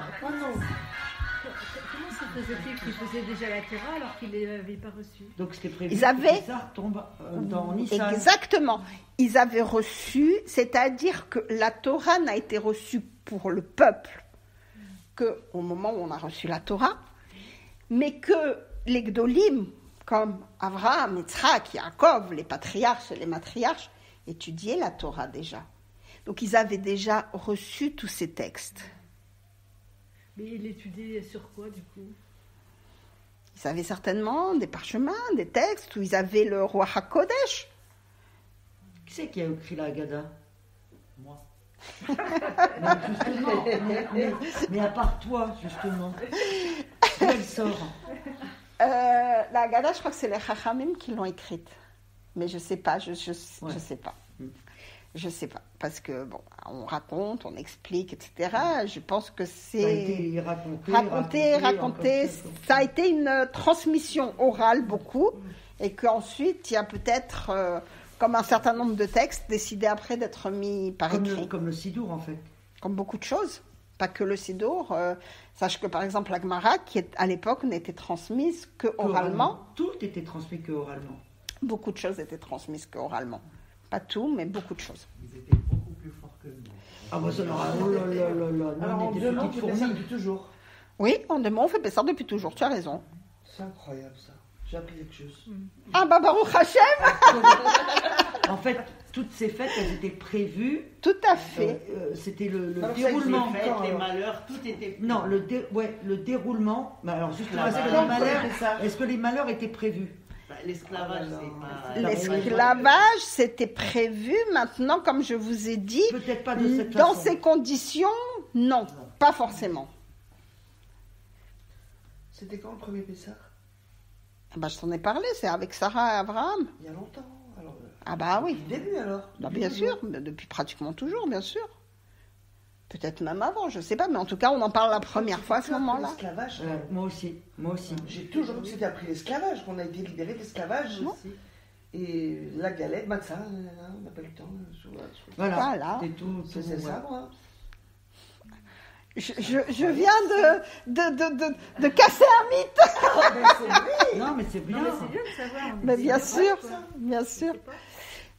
ça faisait-il qu'ils faisaient déjà la Torah alors qu'ils ne l'avaient pas reçue? Donc c'était prévu Ils avaient- que ça retombe dans Nissan. Exactement. Ils avaient reçu, c'est-à-dire que la Torah n'a été reçue pour le peuple qu'au moment où on a reçu la Torah, mais que les Gdolim, comme Abraham, Yitzhak, Yaakov, les patriarches et les matriarches, étudiaient la Torah déjà. Donc ils avaient déjà reçu tous ces textes. Mais ils l'étudiaient sur quoi du coup? Ils avaient certainement des parchemins, des textes où ils avaient le roi HaKodesh. Qui c'est qui a écrit la Haggadah? Moi. Non, justement, mais à part toi, justement. D'où elle sort? La Haggadah, je crois que c'est les Chachamim qui l'ont écrite. Mais je sais pas, je sais pas. Je sais pas. Parce que, bon, on raconte, on explique, etc. Je pense que Ça a été raconté. encore Ça a été une transmission orale beaucoup. Et qu'ensuite, il y a peut-être, comme un certain nombre de textes, décidé après d'être mis par écrit. Comme le Sidour, en fait. Comme beaucoup de choses. Pas que le Sidour. Sache que, par exemple, la Gemara, qui à l'époque n'était transmise que oralement. Tout était transmis que oralement. Beaucoup de choses étaient transmises que oralement. Pas tout, mais beaucoup de choses. Ils étaient beaucoup plus forts que nous. Ah bah ça n'aura... Oh là là là là. Alors Nous, on on était demande petites que ça fourmis. depuis toujours. Oui, on fait Pessah depuis toujours, tu as raison. C'est incroyable ça. J'ai appris quelque chose. Ah bah Baruch Hashem, En fait, toutes ces fêtes, elles étaient prévues. tout à fait. C'était le Alors, ça, déroulement. c'est Les fêtes, Quand, les alors malheurs, tout était. Non, le déroulement. Bah alors justement, L'esclavage. est-ce que les malheurs étaient prévus? Bah, l'esclavage, c'est pas. L'esclavage, c'était prévu. Maintenant, comme je vous ai dit, Peut-être pas de cette dans façon. ces conditions, non, pas forcément. C'était quand le premier Pessah? Ah bah, je t'en ai parlé, c'est avec Sarah et Abraham. Il y a longtemps. Alors, Ah bah oui, du début alors. bah, bien sûr, mais depuis pratiquement toujours, bien sûr. Peut-être même avant, je sais pas, mais en tout cas, on en parle la première fois à ce moment-là. L'esclavage. Moi aussi. J'ai toujours cru que c'était après l'esclavage qu'on a été libéré de l'esclavage. Et la galette, matzah, on n'a pas eu le temps. Voilà. Voilà. C'était tout. C'est ça, moi. Je viens de casser un mythe. Non, mais c'est bien. Non, mais c'est bien de savoir. Mais bien C'est sûr, vrai, ça. bien sûr. Je sais pas.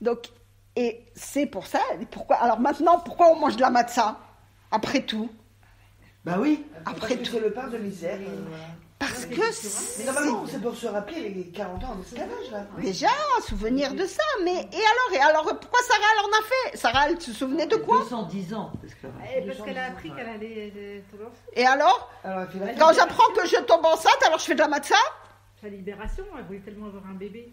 Donc, et c'est pour ça, pourquoi, alors maintenant, pourquoi on mange de la matzah? Après tout. Bah oui. Après Parce que tout. c'est le pain de misère. Voilà. Parce que Mais c'est normalement, c'est pour se rappeler les 40 ans d'esclavage, là. déjà un souvenir de ça. Mais, et alors, pourquoi Sarah, elle en a fait? Sarah, elle se souvenait de quoi? 210 ans d'esclavage. Parce qu'elle a appris qu'elle allait tout lancer. Et alors, Alors, elle fait la quand j'apprends que je tombe enceinte, alors je fais de la matzah? Sa libération, elle voulait tellement avoir un bébé.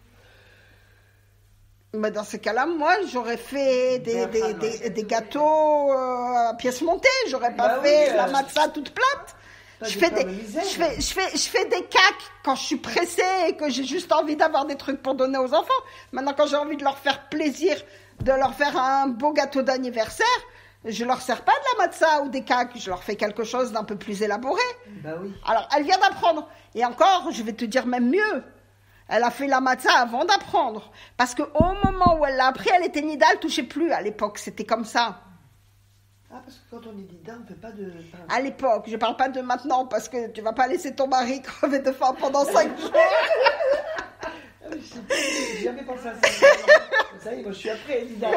Mais dans ce cas-là, moi, j'aurais fait des gâteaux à pièces montées. J'aurais pas Bah fait oui, la matzah toute plate. Pas Je des fais pains des, de misère. je fais des caques quand je suis pressée et que j'ai juste envie d'avoir des trucs pour donner aux enfants. Maintenant, quand j'ai envie de leur faire plaisir, de leur faire un beau gâteau d'anniversaire, je leur sers pas de la matzah ou des caques. Je leur fais quelque chose d'un peu plus élaboré. Bah oui. Alors, elle vient d'apprendre. Et encore, je vais te dire même mieux. Elle a fait la matzah avant d'apprendre. Parce qu'au moment où elle l'a appris, elle était nida, elle touchait plus. À l'époque, c'était comme ça. Ah, parce que quand on est nida, on ne fait pas de pain. À l'époque, je parle pas de maintenant, parce que tu vas pas laisser ton mari crever de faim pendant 5 jours. Ah oui, je sais pas, j'ai jamais pensé à ça. Ça y est, moi je suis après, nida.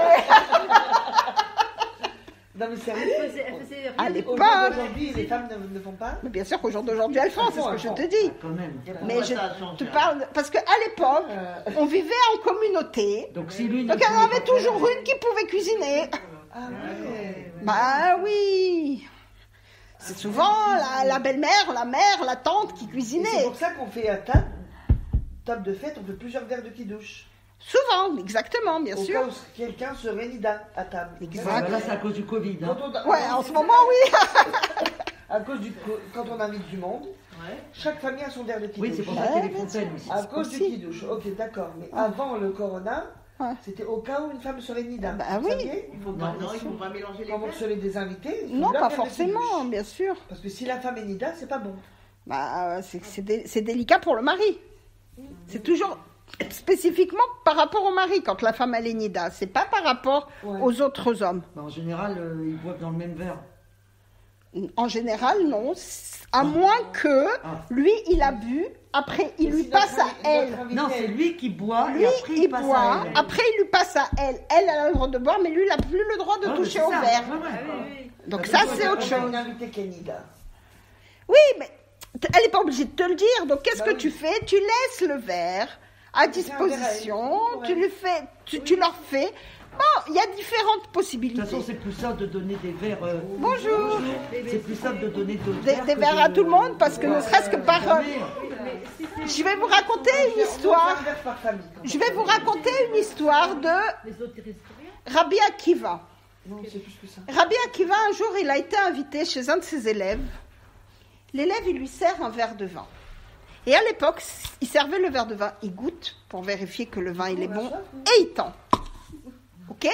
Non, mais sérieux. Elle faisait À rien. l'époque. Aujourd'hui, les femmes ne font pas. Mais bien sûr qu'au jour d'aujourd'hui, elles font, c'est ce que je te dis. Quand même. Mais je te parle, parce qu'à l'époque, on vivait en communauté. Donc si lui. Donc il y en avait toujours une qui pouvait cuisiner. Ah ouais. Bah oui. C'est souvent la belle-mère, la mère, la tante qui Et c'est cuisinait. pour ça qu'on fait à table de fête, on fait plusieurs verres de kidouche. Souvent, exactement, bien Au sûr. cas où quelqu'un serait nida à table. Exact. Là, c'est à cause du Covid. Hein. Ouais, en ce moment, oui. À cause quand on invite du monde, chaque famille a son verre de kidouche. Oui, c'est pour ça qu'il y a les fontaines aussi. À cause du Aussi. kidouche, ok, d'accord. Mais avant le corona, Ouais. c'était au cas où une femme serait nida. Bah Vous oui. saviez Il faut pas, non, il faut pas mélanger les Quand vous verres. recevez des invités, il faut Non, leur pas verre de forcément, kidouche. bien sûr. Parce que si la femme est nida, c'est pas bon. Bah, c'est délicat pour le mari. C'est toujours spécifiquement par rapport au mari quand la femme elle est nida. C'est pas par rapport Ouais. aux autres hommes. Bah, en général, ils boivent dans le même verre. En général, non. À moins que Ah. lui, il a bu. Après, il Et lui si passe notre à invité- elle. notre invité, Non, c'est lui qui boit Lui, et après il passe boit. à elle. Après, il lui passe à elle. Elle a le droit de boire, mais lui, il n'a plus le droit de Ouais, mais toucher c'est au ça. verre. Ouais, ouais. Ah oui, oui. Donc Parce ça, que c'est on autre a chose. une invitée qui est nida. Oui, mais elle n'est pas obligée de te le dire. Donc, qu'est-ce Bah que oui. tu fais? Tu laisses le verre à disposition. ouais. Tu lui fais, tu leur fais. Bon, il y a différentes De toute possibilités. façon, c'est plus simple de donner des verres. Bonjour. C'est plus simple de donner d'autres Des verres. que verres de- à tout le monde, parce que ne serait-ce que par. Jamais. Mais si c'est Je vais vous raconter une histoire. On fait un verre par famille. Je vais vous raconter une histoire de les autres, ils risquent rien. Rabbi Akiva. Non, c'est plus que ça. Rabbi Akiva, un jour, il a été invité chez un de ses élèves. L'élève, il lui sert un verre de vin. Et à l'époque, il servait le verre de vin, il goûte pour vérifier que le vin il est bon, et il tend. Ok?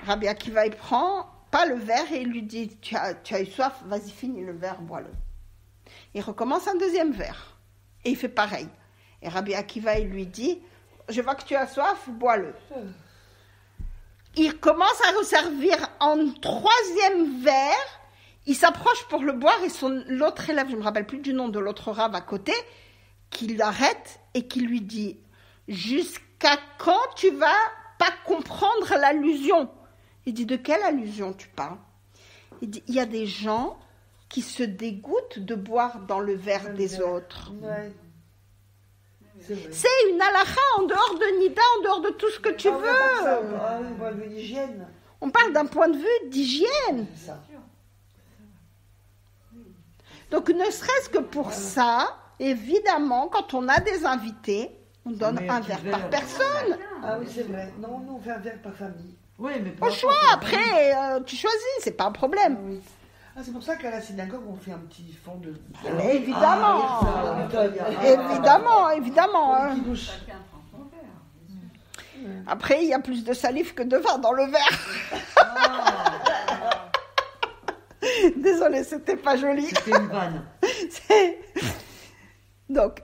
Rabbi Akiva, il prend pas le verre et il lui dit, tu as eu soif, vas-y, finis le verre, bois-le. Il recommence un deuxième verre. Et il fait pareil. Et Rabbi Akiva, il lui dit, je vois que tu as soif, bois-le. Il commence à resservir un troisième verre. Il s'approche pour le boire et l'autre élève, je ne me rappelle plus du nom de l'autre rave à côté, qui l'arrête et qui lui dit « Jusqu'à quand tu vas pas comprendre l'allusion ?» Il dit « De quelle allusion tu parles ?» Il dit « Il y a des gens qui se dégoûtent de boire dans le verre des autres. Ouais. C'est vrai. C'est une halakha en dehors de Nida, en dehors de tout ce que tu Ah, on va pas ça. veux. Ah oui, point de vue d'hygiène. On parle d'un point de vue d'hygiène. C'est ça. Donc ne serait-ce que pour ça, évidemment, quand on a des invités, on donne Mais un un petit verre par verre. personne. Ah oui, c'est vrai. Non, on fait un verre par famille. Oui, mais Au choix, après, tu choisis, c'est pas un Ah problème. oui. Ah, c'est pour ça qu'à la synagogue, on fait un petit fond de... Mais évidemment, Ah, évidemment. Hein. Qui douche. Chacun prend son verre, bien sûr. Après, il y a plus de salive que de vin dans le verre. Désolée, c'était pas joli. C'était une vanne. C'est- Donc,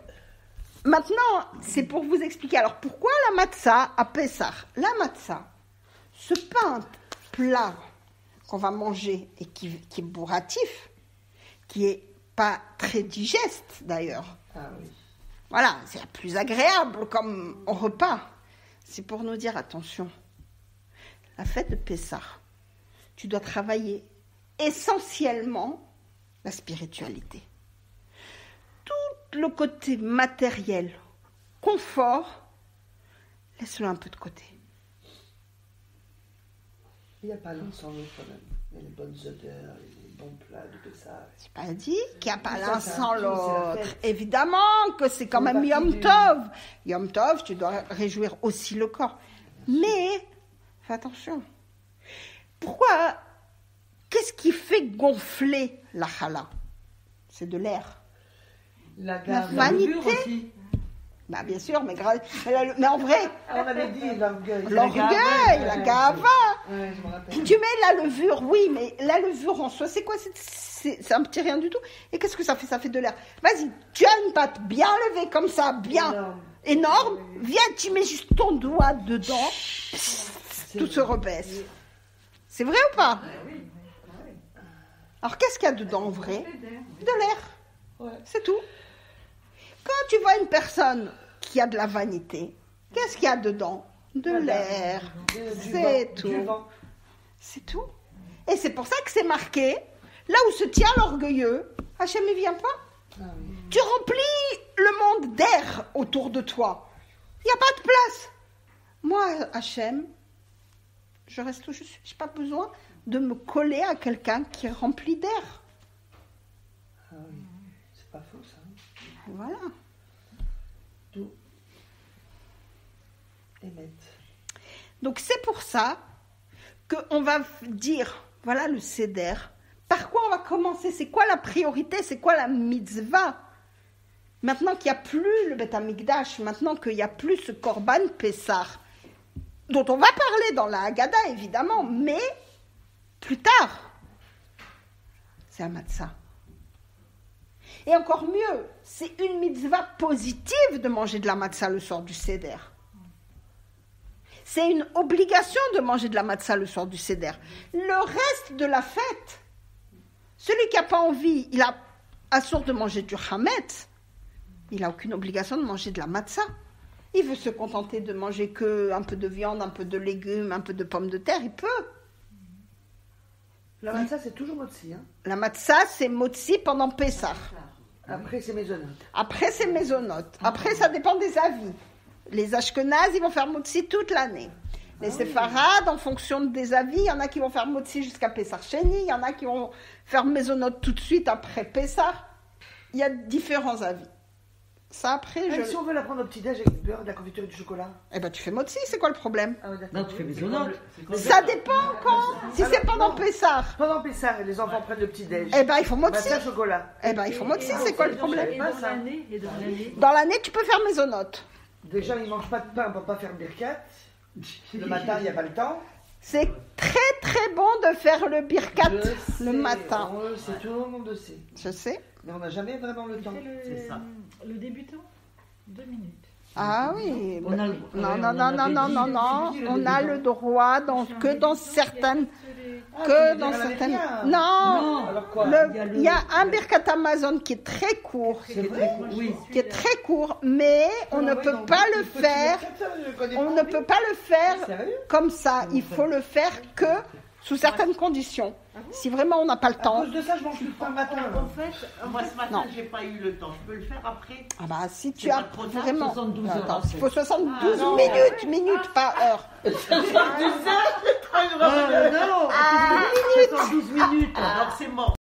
maintenant, c'est pour vous expliquer. Alors, pourquoi la matzah à Pessah? La matzah, ce pain plat qu'on va manger et qui est bourratif, qui est pas très digeste d'ailleurs. Ah oui. Voilà, c'est plus agréable comme repas. C'est pour nous dire, attention, la fête de Pessah, tu dois travailler essentiellement la spiritualité. Tout le côté matériel, confort, laisse-le un peu de côté. Il n'y a pas l'un sans l'autre quand même. Il y a les bonnes odeurs, les bons plats de tout ça. J'ai pas dit qu'il n'y a pas Ça, l'un c'est un sans tout, c'est la l'autre. fête. Évidemment que c'est quand C'est même partie Yom du- Tov. Yom Tov, tu dois réjouir aussi le corps. Mais, fais attention. Pourquoi? Qu'est-ce qui fait gonfler la challah? C'est de l'air. La La gamme. vanité. Levure aussi. Bah, bien sûr, mais en vrai, On avait dit l'orgueil. l'orgueil, la gava. Ouais, je me rappelle. Tu mets la levure, oui, mais la levure en soi, c'est quoi? C'est un petit rien du tout. Et qu'est-ce que ça fait? Ça fait de l'air. Vas-y, tu as une pâte bien levée comme ça, bien Énorme. énorme. Viens, tu mets juste ton doigt dedans, tout se rebaisse. C'est vrai ou pas? Alors, qu'est-ce qu'il y a dedans en vrai? De l'air. Ouais. C'est tout. Quand tu vois une personne qui a de la vanité, qu'est-ce qu'il y a dedans? De l'air. Du C'est vent, tout. du vent. C'est tout. Et c'est pour ça que c'est marqué, là où se tient l'orgueilleux, Hachem ne vient pas. Ah oui. Tu remplis le monde d'air autour de toi. Il n'y a pas de place. Moi, Hachem, je reste où je suis. Je n'ai pas besoin de me coller à quelqu'un qui est rempli d'air. Ah oui. C'est pas faux ça. Voilà. Tout. Émettre. Donc c'est pour ça qu'on va dire, voilà le seder. Par quoi on va commencer? C'est quoi la priorité? C'est quoi la mitzvah? Maintenant qu'il n'y a plus le Beth Amikdash, maintenant qu'il n'y a plus ce Korban Pessah, dont on va parler dans la Haggadah évidemment, mais plus tard, c'est un matzah. Et encore mieux, c'est une mitzvah positive de manger de la matzah le soir du seder. C'est une obligation de manger de la matzah le soir du seder. Le reste de la fête, celui qui n'a pas envie, il a assourd de manger du hametz, il n'a aucune obligation de manger de la matzah. Il veut se contenter de manger que un peu de viande, un peu de légumes, un peu de pommes de terre, il peut. La matzah, c'est toujours motzi. Hein. La matzah, c'est motzi pendant Pessah. Après, c'est maisonnante. Après, c'est maisonnote. Après, ça dépend des avis. Les Ashkenazes, ils vont faire motzi toute l'année. Les Séfarades, en fonction des avis, il y en a qui vont faire motzi jusqu'à Pessah Sheni, il y en a qui vont faire maisonnote tout de suite après Pessah. Il y a différents avis. Ça, après, Ah, si on veut la prendre au petit-déj avec du beurre, de la confiture et du chocolat. Eh ben, tu fais motzi, c'est quoi le problème? Ah, ouais, d'accord. Non, tu fais maisonnante. Ça dépend quand. Si c'est pendant Pessah, Pendant Pessah, les enfants prennent le petit-déj. eh ben, il faut motzi. Matzah, chocolat. Eh ben, il faut motzi, c'est quoi le problème? Et dans l'année, Dans l'année, tu peux faire maisonnote. Déjà, ils ne mangent pas de pain pour ne pas faire birkat. Le matin, il n'y a pas le temps. C'est très très bon de faire le birkat Je sais, le matin. On le sait, tout le monde le sait. Je sais. Mais on n'a jamais vraiment le temps. C'est ça. Le débutant 2 minutes. Ah oui. On a le- Non, on non, non, avait non, non, dit, non, non. c'est On a le droit que dans certaines. Ah, Que tu dans veux dire certaines. l'américain? Non. Alors quoi? Il y a un birkat Amazon qui est très court. C'est vrai, oui. Qui est très court, mais on ne peut pas le faire. On ne peut pas le faire Sérieux? comme ça. Il faut le faire que sous certaines conditions. Si vraiment on n'a pas le À temps. cause de ça, je mange tout le temps le matin. En fait, moi ce matin, Non. j'ai pas eu le temps. Je peux le faire après. Ah bah si tu C'est as pas trop tard, vraiment... 72 heures Attends, après. il faut 72 non. minutes, pas heures. Non, 72 minutes. Donc c'est mort.